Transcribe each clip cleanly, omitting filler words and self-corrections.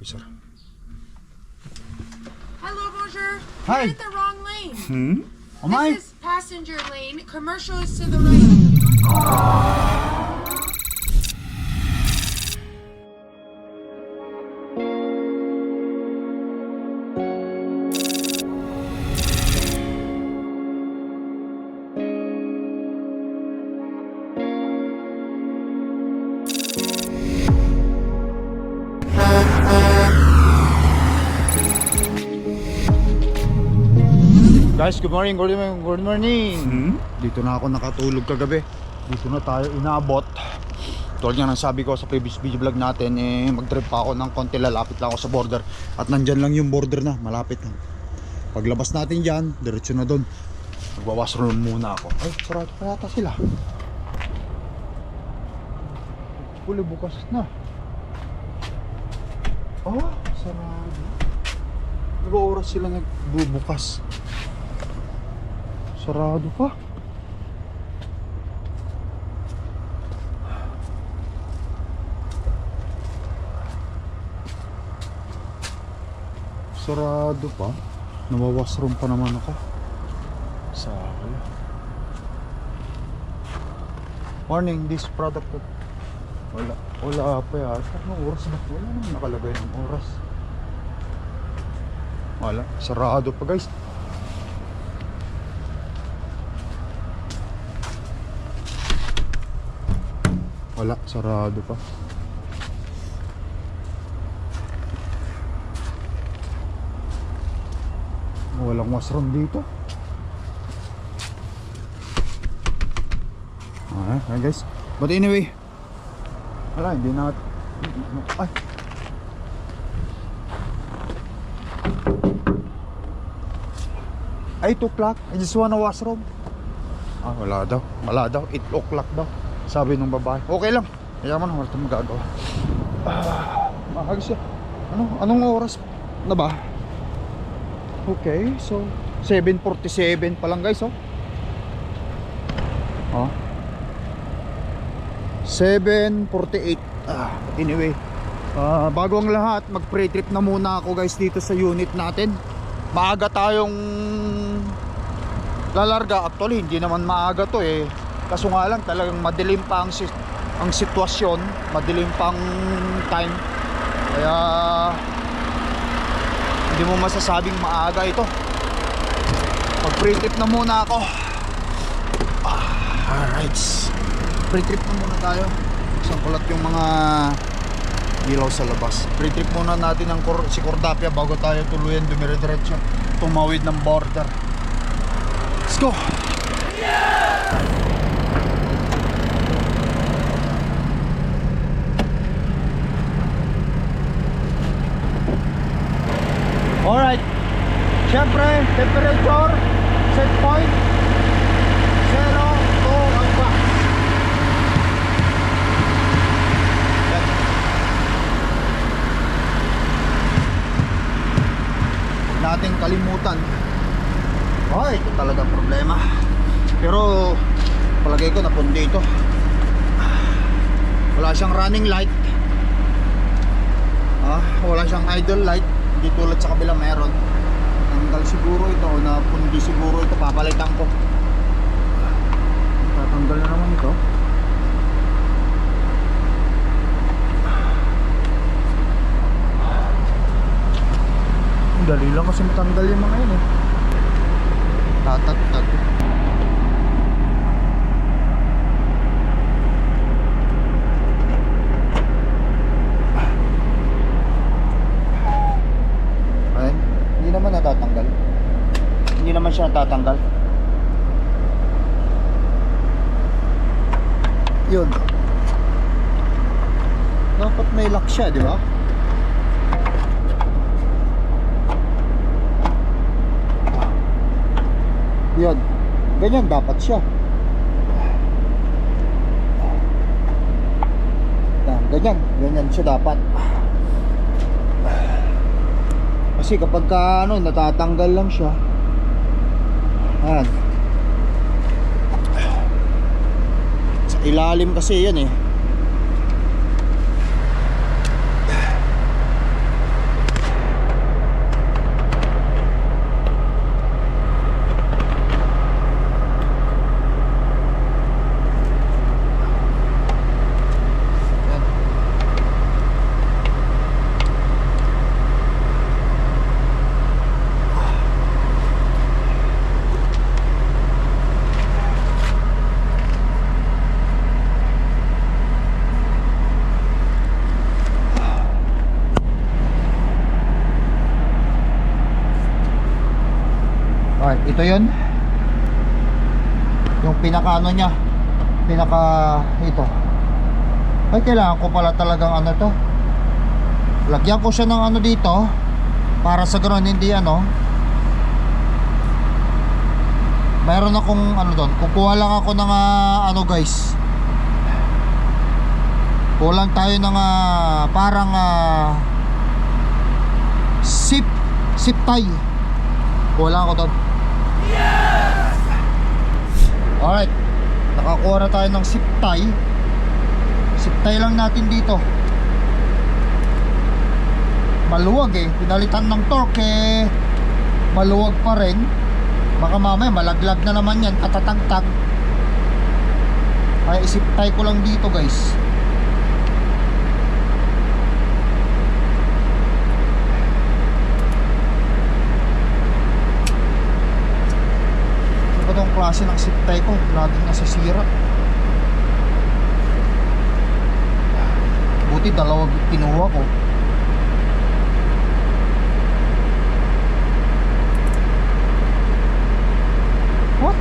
officer. Hello, bonjour. Hi. You're in the wrong lane. Am I? This is passenger lane. Commercial is to the right. Guys, good morning, good morning. Dito na ako nakatulog kagabi. Dito na tayo inabot. Tulad nga ng sabi ko sa previous video vlog natin, mag-trip pa ako ng konti, lalapit lang ako sa border. At nandyan lang yung border na, malapit lang. Paglabas natin dyan, diretso na doon. Magwa-washroom muna ako. Ay, sarado pa yata sila. Puli bukas na. Oh, sarado. Nag-oras sila nagbubukas. Sarado pa. Sarado pa. Nawawashroom pa naman ako. Sakal. Morning, this product. Wala pa yata. Anong oras na? Wala naman nakalagay ng oras. Wala. Sarado pa, guys. Wala, sarado pa. Walang washroom dito. Ayan guys. But anyway, wala, hindi na. Ay. Ay, 2 o'clock. I just wanna washroom. Wala daw. Wala daw. 8 o'clock daw. Sabi nung babae. Okay lang. Kaya man, wala tayong magagawa. Mahagis siya. Anong oras na ba? Okay, so 7:47 pa lang guys, oh. 7:48. Anyway, bago ang lahat, mag pre-trip na muna ako guys dito sa unit natin. Maaga tayong lalarga. Actually, hindi naman maaga to eh. Kaso nga lang talagang madilim pa ang sitwasyon, madilim pang time. Kaya hindi mo masasabing maaga ito. Mag pre-trip na muna ako. Alright, pre-trip na muna tayo. Isang kulat yung mga ilaw sa labas. Pre-trip muna natin ang si Cordapia bago tayo tuluyan dumire-diretso tumawid ng border. Let's go. Alright, syempre temperature set point 0 to hangga. Huwag nating kalimutan. Ito talaga problema. Pero palagay ko napundi ito. Wala siyang running light. Wala siyang idle light. Hindi tulad sa kabila meron. Tanggal siguro ito o napundi siguro ito. Papalitan ko. Tatanggal na naman ito. Dali lang kasi matanggal yung mga yun eh. Tatatag. Natatanggal. Hindi naman siya natatanggal. Yun. Dapat may lock siya, di ba? Yun. Ganyan dapat siya. Ganyan siya dapat. Kasi kapag natatanggal lang siya. Ayan. Sa ilalim kasi yan eh. Ito yun. Yung pinaka ano niya, pinaka ito. Ay, kailangan ko pala talagang ano to, lagyan ko siya ng ano dito, para sa ganoon hindi ano. Mayroon akong ano doon, kukuha lang ako ng ano guys, kulang tayo ng parang zip tie. Kulang ako doon. Alright, nakakuha na tayo ng zip tie. Zip tie lang natin dito. Maluwag eh, pinalitan ng torque eh, maluwag pa rin. Baka mamaya malaglag na naman yan, katatagtag. Kaya isip tie ko lang dito guys. Ano ba itong klase ng zip tie ko? Laging nasisira. Buti dalawa kinuha ko. What?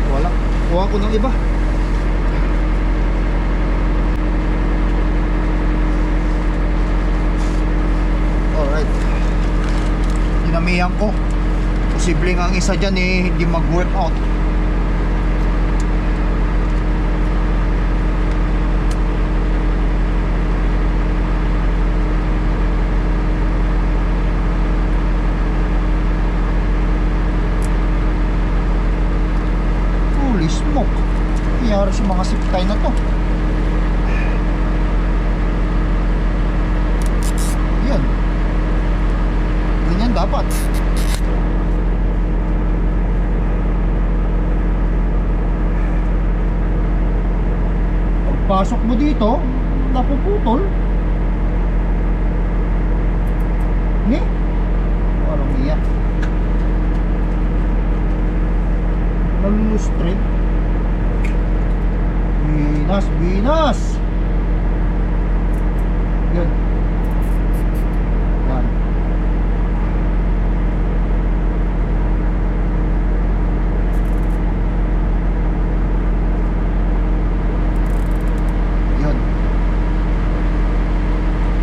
Wala. Kuha ko ng iba. Alright. Dinamihan ko. Posibleng ang isa dyan eh hindi mag-work out. Holy smoke. Nangyari sa mga zip tie na to. Yan. Ganyan dapat. Pagpasok mo dito, napuputol. Ni? Parang iyak. Nalulustrin. Binas, binas. Yun. Yan. Yun.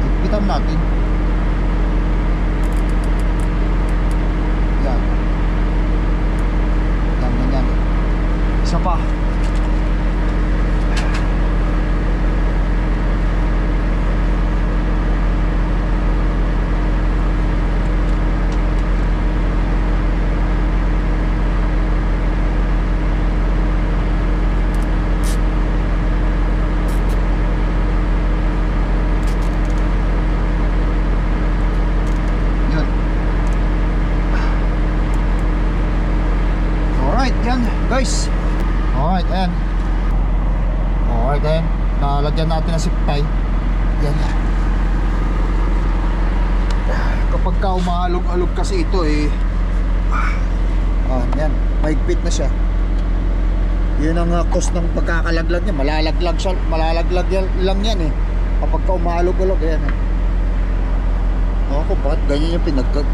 Ipitan natin. Yan. Yan, ganyan. Isa pa. Yun. Alright, yan guys. Alright, ayan. Alright, ayan. Nalagyan natin ng zip tie. Yan. Kapag ka umahalog-alog kasi ito eh, yan, mahigpit na siya. Yun ang cost ng pagkakalaglag niya. Malalaglag siya, malalaglag lang yan eh. Kapag ka umahalog-alog, ayan eh. Ako, bakit ganyan yung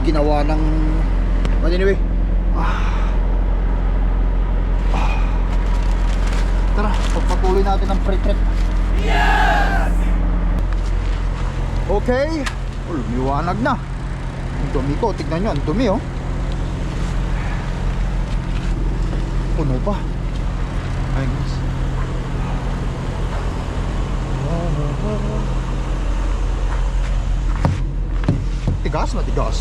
ginawa ng... But anyway, tara, pagpatuloy natin ang pre-trip. Yes! Okay. Oh, lumiwanag na. Ang dumi ko, tignan nyo, ang dumi oh. Puno pa. Ayun guys. Tigas na tigas.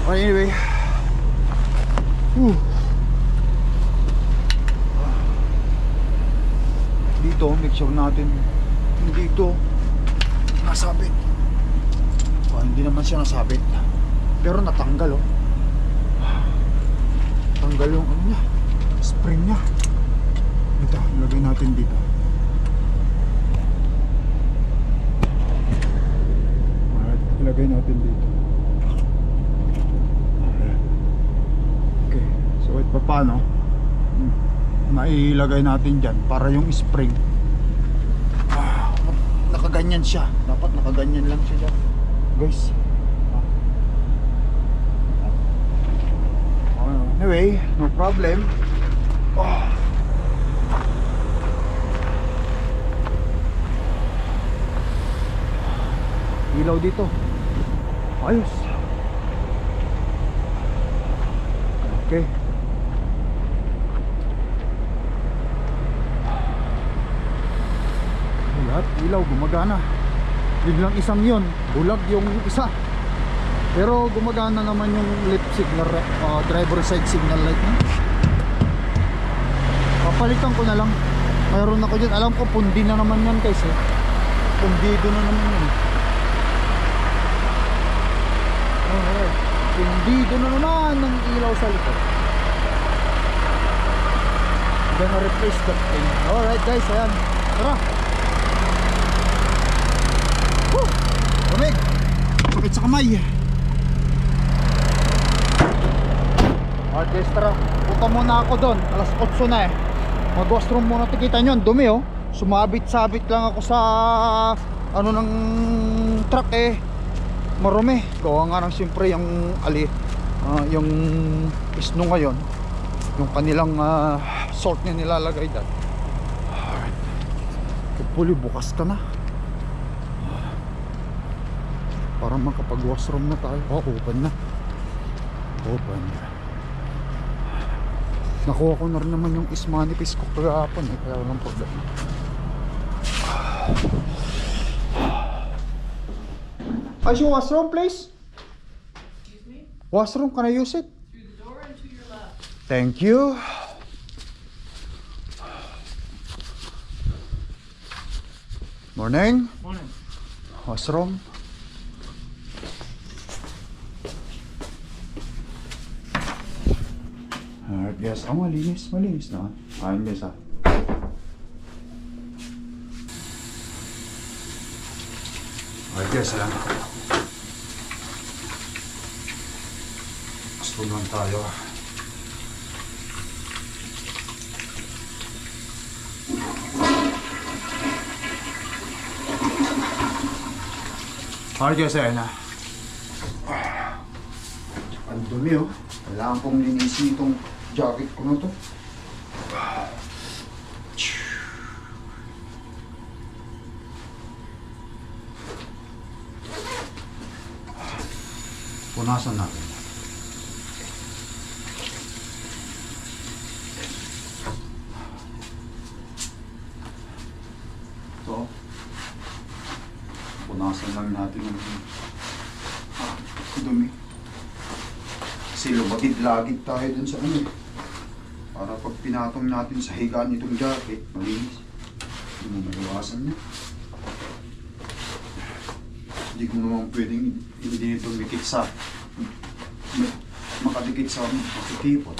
Well, anyway. Dito, make sure natin dito nasabit. Hindi naman siya nasabit, pero natanggal oh. Tanggal yung ano niya, spring niya. Ito, ilagay natin dito. Alright, ilagay natin dito. Okay, so wait pa paano? mailagay natin dyan para yung spring nakaganyan siya. Dapat nakaganyan lang siya dyan, guys. Anyway, no problem. Ilaw dito. Ayos. Okay. Lahat ilaw gumagana. Biglang isang yun, bulag yung isa. Pero gumagana naman yung left signal, driver side signal light na. Papalitan ko na lang. Mayroon ako dyan. Alam ko pundi na naman yan guys eh. Pundido na naman yun. Alright. Pundido na naman ng ilaw sa likod. Gonna replace that thing. Alright guys, ayan. Tara. Woo! Lamig. Sakit sa kamay. Alright guys, tara. Punta muna ako doon. Alas 8 na eh. Mag-washroom muna. Tikita nyo, ang dumi oh. Sumabit-sabit lang ako sa ano ng truck eh. Marumi. Gawa nga ng siyempre yung yung isno ngayon. Yung kanilang salt na nilalagay dyan. Alright. Hopefully bukas ka na. Para makapag-washroom na tayo. Oh, open na. Open. Nakuha ko na rin naman yung ismanipis ko kagapon eh. Kaya walang problema. Is your washroom, please? Excuse me? Washroom, can I use it? Through the door and to your left. Thank you. Morning. Morning. Washroom. Alright guys, malinis na. Ayun guys ah. Alright guys ah. Gusto naman tayo. Alright guys, ayun na. Ang dumi oh. Kailangan kong linisin itong jacket ko na to. Punasan natin. Ito. Punasan lang natin ang dumi. Kasi lumagid-lagid tayo dun sa ano eh. Para pag pinatong natin sa higaan itong jacket, malinis. Hindi mo maiwasan niya. Hindi ko naman pwedeng hindi ito mikit sa makadikit sa makikipot.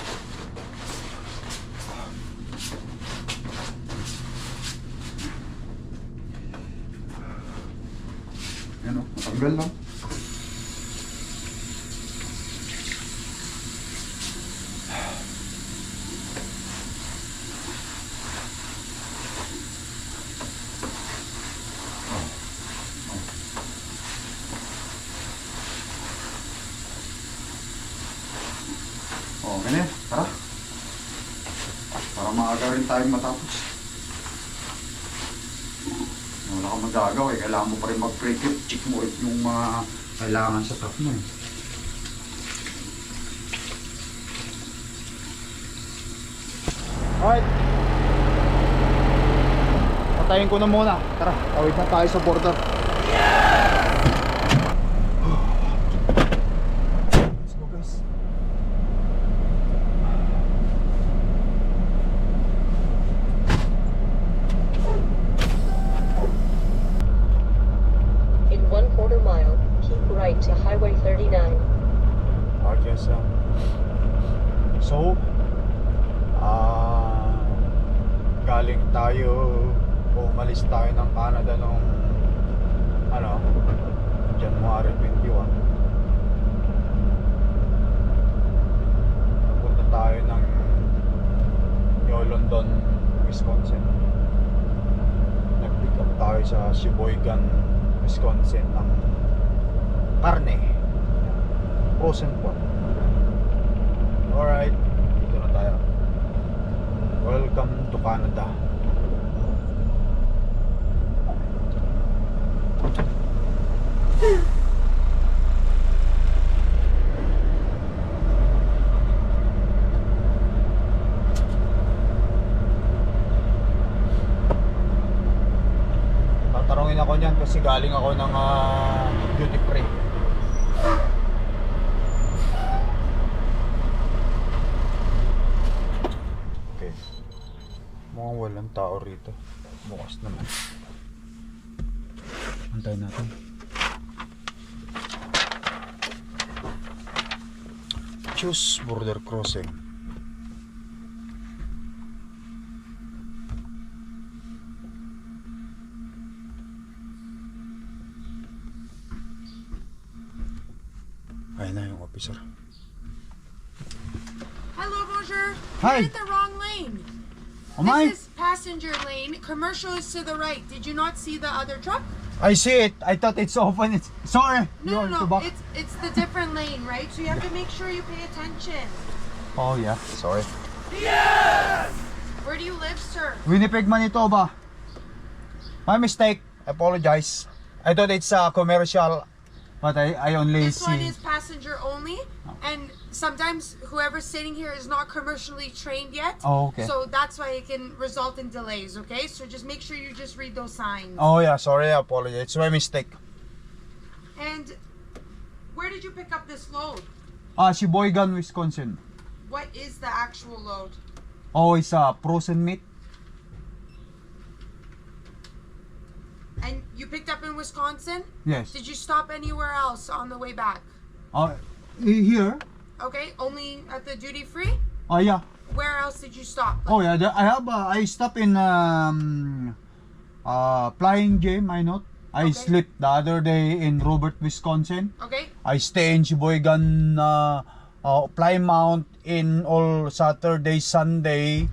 Yan o, matanggal lang. O, ganyan. Tara. Para maaga rin tayong matapos. Wala kang magagawa eh. Kailangan mo pa rin mag-pre-kit. Check mo ulit yung mga kailangan sa truck mo eh. Alright. Patayin ko na muna. Tara, tawid na tayo sa border. Let's go guys. In 1/4 mile, keep right to Highway 39. I guess so, galing tayo, umalis tayo ng Canada nung January 21. Napunta tayo ng New London, Wisconsin. Nag-pick up tayo sa Sheboygan, Wisconsin ng karne, frozen pork. Alright, dito na tayo. Welcome to Canada. Tatanungin ako niyan kasi galing ako ng duty free. Okay. Mukhang walang tao rito. Bukas naman. Antayin natin. Choose border crossing. Ayun na yung officer. Hello, bonjour. Hi. You're in the wrong lane. Am I? This is passenger lane. Commercial is to the right. Did you not see the other truck? I see it. I thought it's open. It's sorry. No, You no, want to no. back? It's the different lane, right? So you have to make sure you pay attention. Oh yeah. Sorry. Where do you live, sir? Winnipeg, Manitoba. My mistake. I apologize. I thought it's commercial, but I only This one see. is passenger only, and sometimes whoever's sitting here is not commercially trained yet. Oh, okay. So that's why it can result in delays, okay? So just make sure you just read those signs. Oh yeah. Sorry. I apologize. It's my mistake. And where did you pick up this load? Sheboygan, Wisconsin. What is the actual load? Oh, it's frozen meat. And you picked up in Wisconsin? Yes. Did you stop anywhere else on the way back? Here. Okay, only at the duty free? Oh yeah. Where else did you stop? Oh yeah. I stop in Flying J. Minot. I Okay. slept the other day in Robert, Wisconsin. Okay, I stay in Sheboygan, Plymouth in all Saturday, Sunday,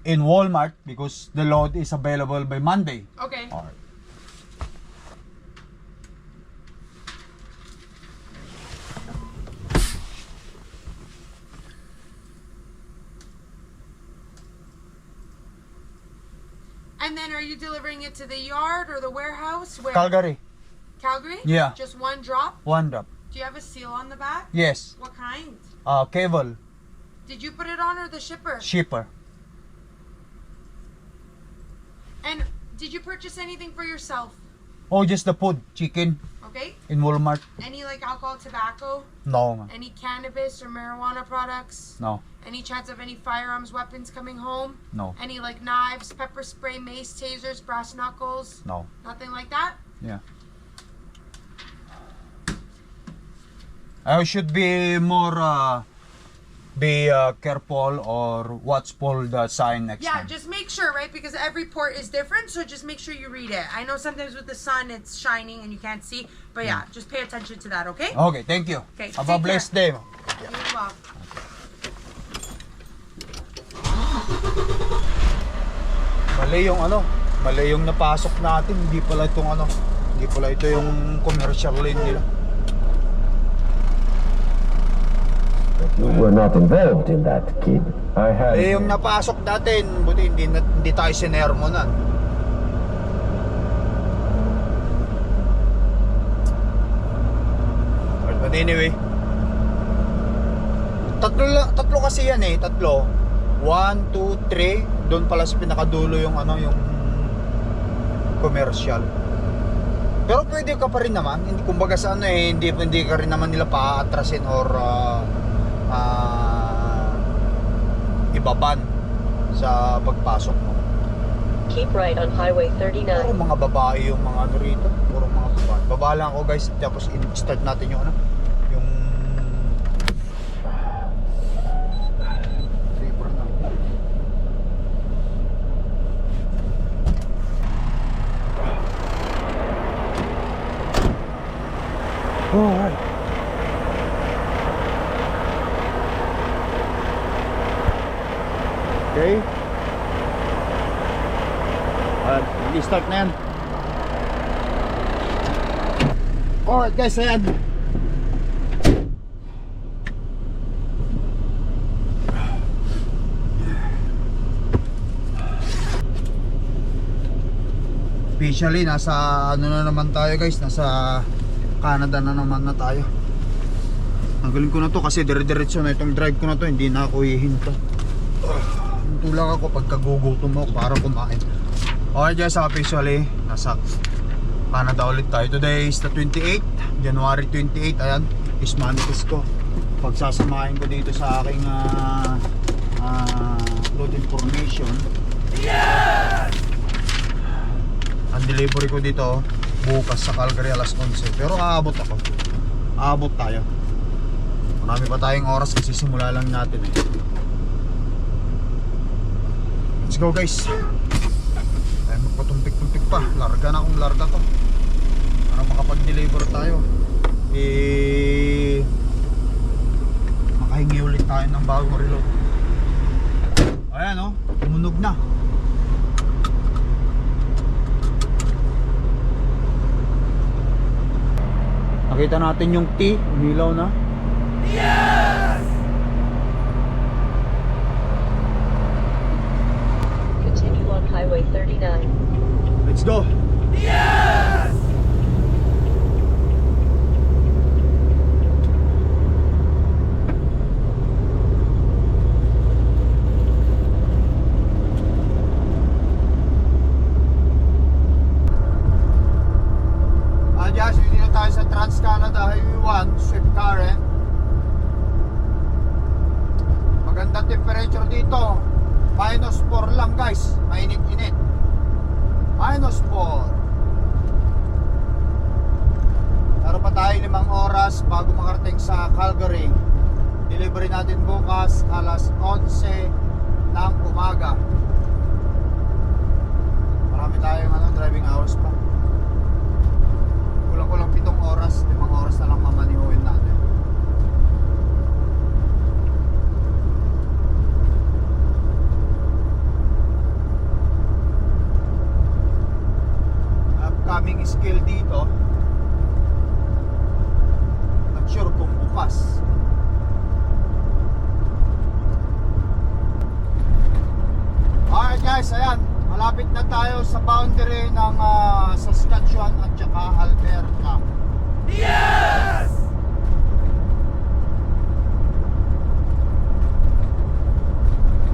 in Walmart because the load is available by Monday. okay. Alright. And then are you delivering it to the yard or the warehouse? Where? Calgary, Calgary? Yeah. Just one drop? one drop. Do you have a seal on the back? Yes. What kind? Cable, Did you put it on or the shipper? shipper. And did you purchase anything for yourself? Oh, just the food, chicken Okay. in Walmart. Any like alcohol, tobacco? No, Any cannabis or marijuana products? no, Any chance of any firearms, weapons coming home? no, Any like knives, pepper spray, mace, tasers, brass knuckles? no. Nothing like that? Yeah. I should be more careful or watchful the sign next Yeah, time. just make sure, right? Because every port is different, so just make sure you read it. I know sometimes with the sun it's shining and you can't see, but yeah, just pay attention to that, okay? Okay, thank you. Okay, Have take a blessed day. You're welcome. Mali yung mali yung napasok natin. Hindi pala ito yung commercial lane nila. You were not involved in that, kid. I had. Yung napasok natin, buti hindi tayo sinermonan. But anyway, tatlo kasi yan eh, tatlo. 1, 2, 3, doon pala sa pinakadulo yung yung commercial. Pero pwede ka pa rin naman, hindi kumbaga sa hindi ka rin naman nila paatrasin or ibaban sa pagpasok mo. Keep right on Highway 39. Puro mga babae yung mga rito, puro mga babae. Baba lang ako guys, tapos start natin yung yung paper na. Alright. Start na yan. Alright guys, ayan. Officially, nasa ano na naman tayo guys, nasa Canada na naman na tayo. Ang galing ko na to kasi dire-diretso na itong drive ko na to, hindi na ako hihinto. Hinto lang ako pagka gugutom ako para kumain. Okay guys, officially, nasa Canada ulit tayo. Today is the 28, January 28, ayan, is manifest ko. Pagsasamahin ko dito sa aking upload information. Ang delivery ko dito bukas sa Calgary alas 11. Pero aabot ako. Aabot tayo. Marami pa tayong oras kasi simula lang natin eh. Let's go guys. Ay magpatumpik-tumpik pa. Larga na akong larga to. Para makapag-deliver tayo. Makahingi ulit tayo ng bagong reload. Ayan o, tumunog na. Nakita natin yung T, umilaw na. Continue on Highway 39. Let's go. Yes, dito tayo sa Trans-Canada Highway 1, Swift Current. Magandang temperature dito. -4 lang guys. Mainit-init. -4. Meron pa tayo 5 oras bago makarating sa Calgary. Delivery natin bukas alas 11 ng umaga. Marami tayong driving hours pa. Kulang 7 oras, 5 oras na lang mamanihuin natin. Upcoming skill dito, not sure kung bukas. Alright guys, ayan, malapit na tayo sa boundary ng Saskatchewan at saka Alberta. Yes!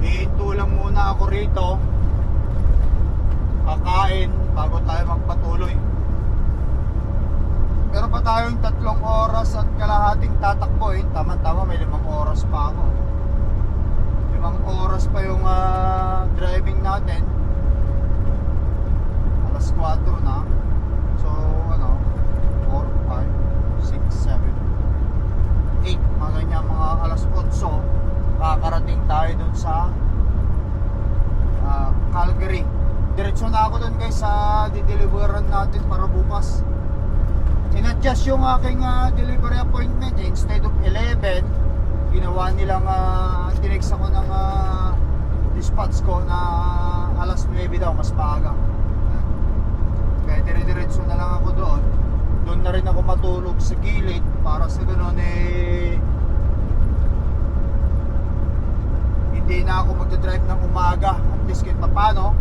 Hihinto lang muna ako rito. Kakain bago tayo magpatuloy. Pero pa tayong 3 oras at kalahating tatakbo. Tama-tama, may 5 oras pa ako. 5 oras pa yung driving natin. Alas 4 na. So 4, 5, 6, 7, 8, mga ganyan, mga alas 8 kakarating tayo dun sa Calgary. Diretso na ako dun guys sa dideliveran natin para bukas. In-adjust yung aking delivery appointment instead of 11, ginawa nilang tinext ako ng dispatch ko na alas 9 daw, mas maaga. Kaya dire-diretso na lang ako doon. Doon na rin ako matulog sa gilid para sa ganoon hindi na ako magdadrive ng umaga. At least kahit paano,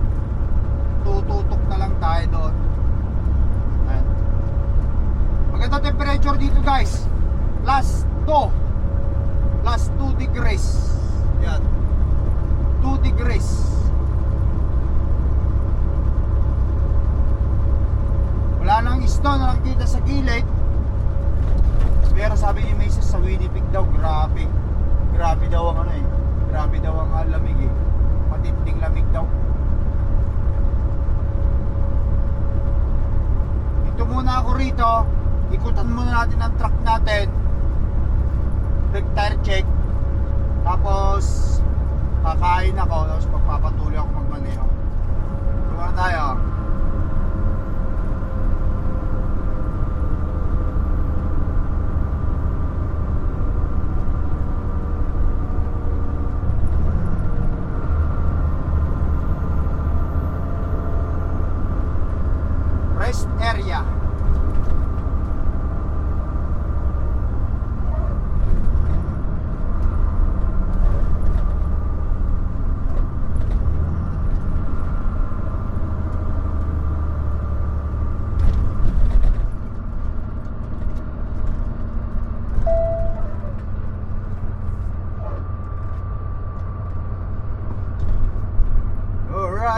tututok na lang tayo doon. Ayan. Maganda temperature dito guys. Plus 2 degrees. Yan, 2 degrees. Wala nang snow na nakikita sa gilid. Pero sabi ni Mason sa Winnipeg daw, grabe daw ang grabe daw ang lamig matinding lamig daw. Dito muna ako rito, ikutan muna natin ang truck natin, brake tire check, tapos kakain ako, tapos magpapatuloy ako magmaneho. Tuwa tayo.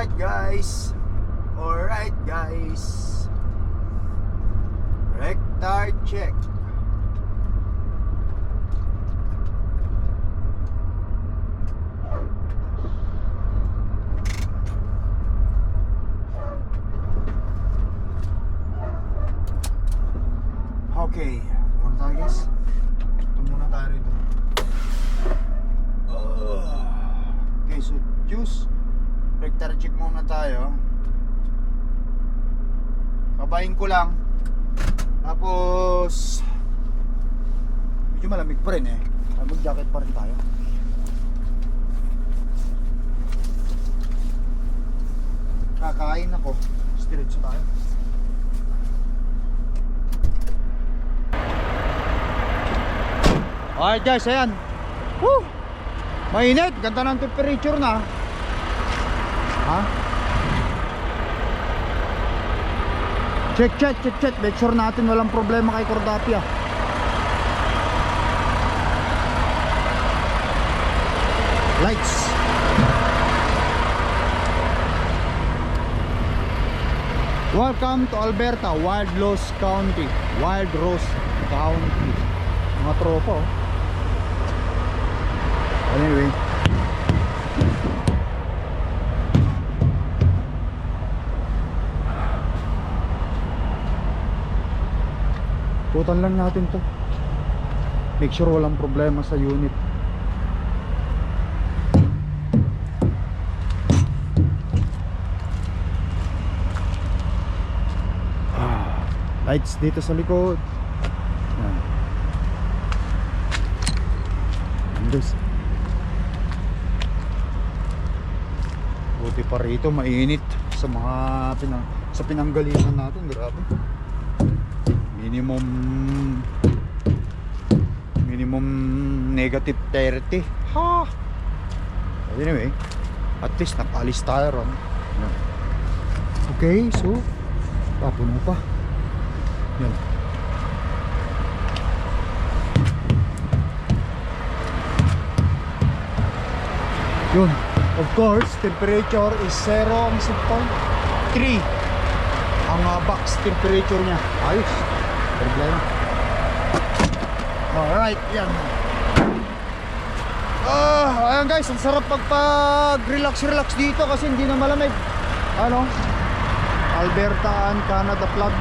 Alright guys. Rectard check. Okay, muna tayo guys. Ito muna tayo rito. Okay, so juice. Rectar check muna tayo. Babayin ko lang. Tapos medyo malamig pa rin eh. Mag-jacket pa rin tayo. Kakain ako. Stiretso tayo. Alright guys, ayan. Woo! Mainit, ganda ng temperature na. Ha? Check. Make sure natin walang problema kay Cordapia. Lights. Welcome to Alberta, Wild Rose County. Mga tropa oh. Anyway, putan lang natin to. Make sure walang problema sa unit. Lights dito sa likod. Yan. Guys, buti pa rito mainit sa mga sa pinanggalingan natin. Grabe, minimum negative 30 ha. Anyway, at least nakalis tayo ron. Okay, so papuno pa yan. Yun, of course, temperature is 0 ang 6.3 ang box temperature niya. Ayos, problema. Alright, yan. Ayan guys, ang sarap relax dito kasi hindi na malamig. Ano? Alberta and Canada flag.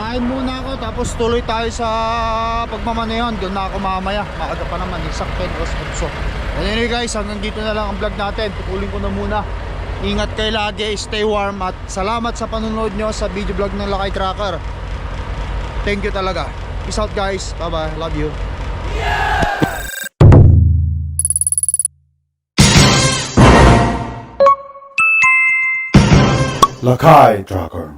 Kain muna ako tapos tuloy tayo sa pagmamanehan. Doon na ako mamaya. Maaga pa naman, isaktin o sponsor. Anyway guys, hanggang dito na lang ang vlog natin. Putulin ko na muna. Ingat kayo lagi, stay warm. At salamat sa panonood nyo sa video vlog ng Lakay Tracker. Thank you talaga. Peace out guys, bye bye, love you. Lakay Tracker.